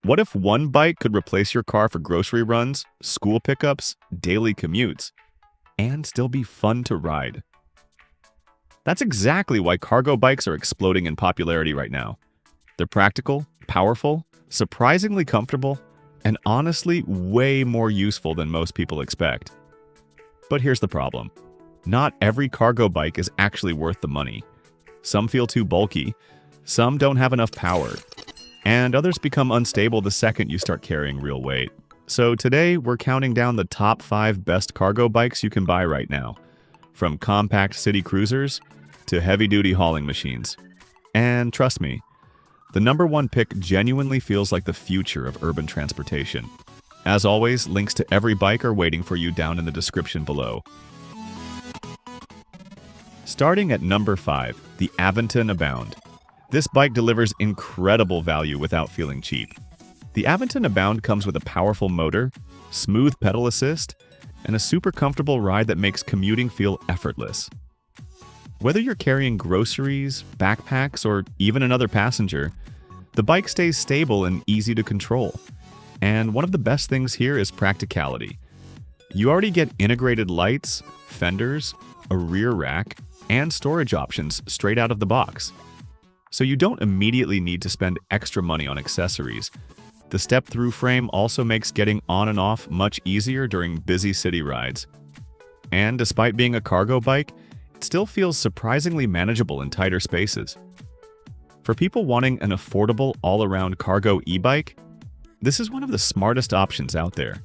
What if one bike could replace your car for grocery runs, school pickups, daily commutes, and still be fun to ride? That's exactly why cargo bikes are exploding in popularity right now. They're practical, powerful, surprisingly comfortable, and honestly way more useful than most people expect. But here's the problem. Not every cargo bike is actually worth the money. Some feel too bulky, some don't have enough power, and others become unstable the second you start carrying real weight. So today, we're counting down the top 5 best cargo bikes you can buy right now, from compact city cruisers to heavy-duty hauling machines. And trust me, the number 1 pick genuinely feels like the future of urban transportation. As always, links to every bike are waiting for you down in the description below. Starting at number 5, the Aventon Abound. This bike delivers incredible value without feeling cheap. The Aventon Abound comes with a powerful motor, smooth pedal assist, and a super comfortable ride that makes commuting feel effortless. Whether you're carrying groceries, backpacks, or even another passenger, the bike stays stable and easy to control. And one of the best things here is practicality. You already get integrated lights, fenders, a rear rack, and storage options straight out of the box. So you don't immediately need to spend extra money on accessories. The step-through frame also makes getting on and off much easier during busy city rides. And despite being a cargo bike, it still feels surprisingly manageable in tighter spaces. For people wanting an affordable all-around cargo e-bike, this is one of the smartest options out there.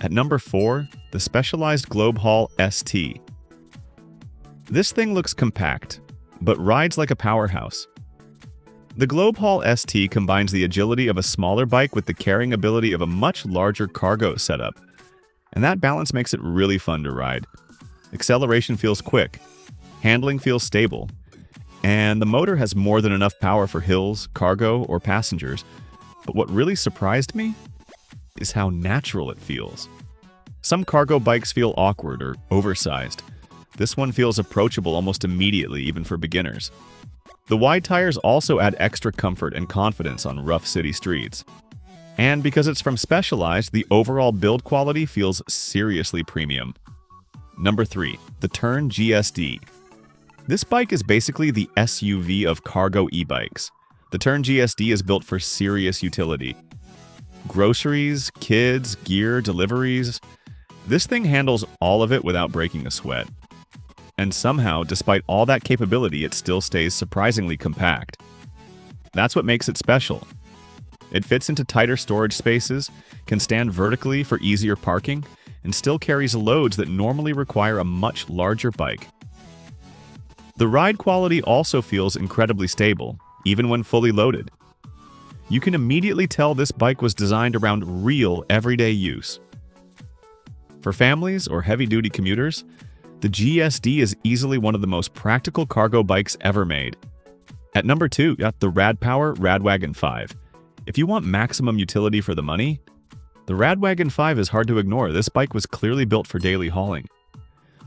At number 4, the Specialized Globe Haul ST. This thing looks compact, but rides like a powerhouse. The Globe Haul ST combines the agility of a smaller bike with the carrying ability of a much larger cargo setup, and that balance makes it really fun to ride. Acceleration feels quick, handling feels stable, and the motor has more than enough power for hills, cargo, or passengers. But what really surprised me is how natural it feels. Some cargo bikes feel awkward or oversized. This one feels approachable almost immediately, even for beginners. The wide tires also add extra comfort and confidence on rough city streets. And because it's from Specialized, the overall build quality feels seriously premium. Number 3, the Tern GSD. This bike is basically the SUV of cargo e-bikes. The Tern GSD is built for serious utility. Groceries, kids, gear, deliveries. This thing handles all of it without breaking a sweat. And somehow, despite all that capability, it still stays surprisingly compact. That's what makes it special. It fits into tighter storage spaces, can stand vertically for easier parking, and still carries loads that normally require a much larger bike. The ride quality also feels incredibly stable, even when fully loaded. You can immediately tell this bike was designed around real, everyday use. For families or heavy-duty commuters, the GSD is easily one of the most practical cargo bikes ever made. At number 2, you got the Rad Power RadWagon 5. If you want maximum utility for the money, the RadWagon 5 is hard to ignore. This bike was clearly built for daily hauling.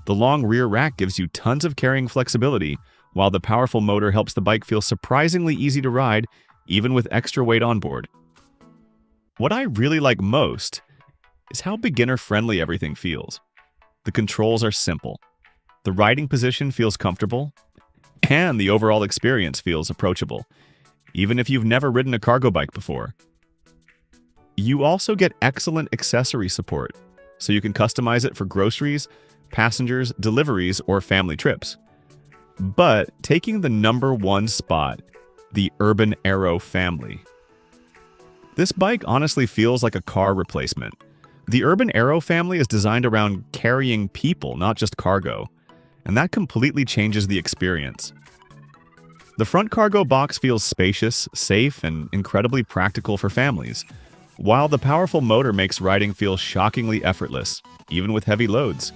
The long rear rack gives you tons of carrying flexibility, while the powerful motor helps the bike feel surprisingly easy to ride, even with extra weight on board. What I really like most is how beginner-friendly everything feels. The controls are simple, the riding position feels comfortable, and the overall experience feels approachable, even if you've never ridden a cargo bike before. You also get excellent accessory support, so you can customize it for groceries, passengers, deliveries, or family trips. But taking the number 1 spot, the Urban Aero family. This bike honestly feels like a car replacement. The Urban Aero family is designed around carrying people, not just cargo, and that completely changes the experience. The front cargo box feels spacious, safe, and incredibly practical for families, while the powerful motor makes riding feel shockingly effortless, even with heavy loads.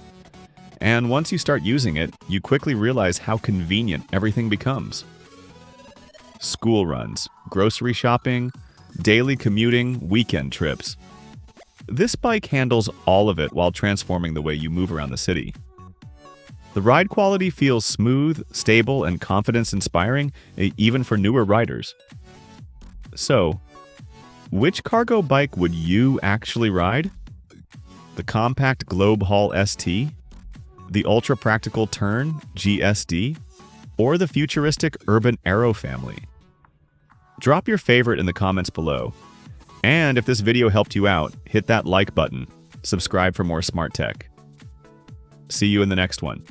And once you start using it, you quickly realize how convenient everything becomes. School runs, grocery shopping, daily commuting, weekend trips. This bike handles all of it while transforming the way you move around the city. The ride quality feels smooth, stable, and confidence-inspiring, even for newer riders. So, Which cargo bike would you actually ride? The compact Globe Haul ST? The ultra-practical Tern GSD? Or the futuristic Urban Aero family? Drop your favorite in the comments below. And if this video helped you out, hit that like button. Subscribe for more smart tech. See you in the next one.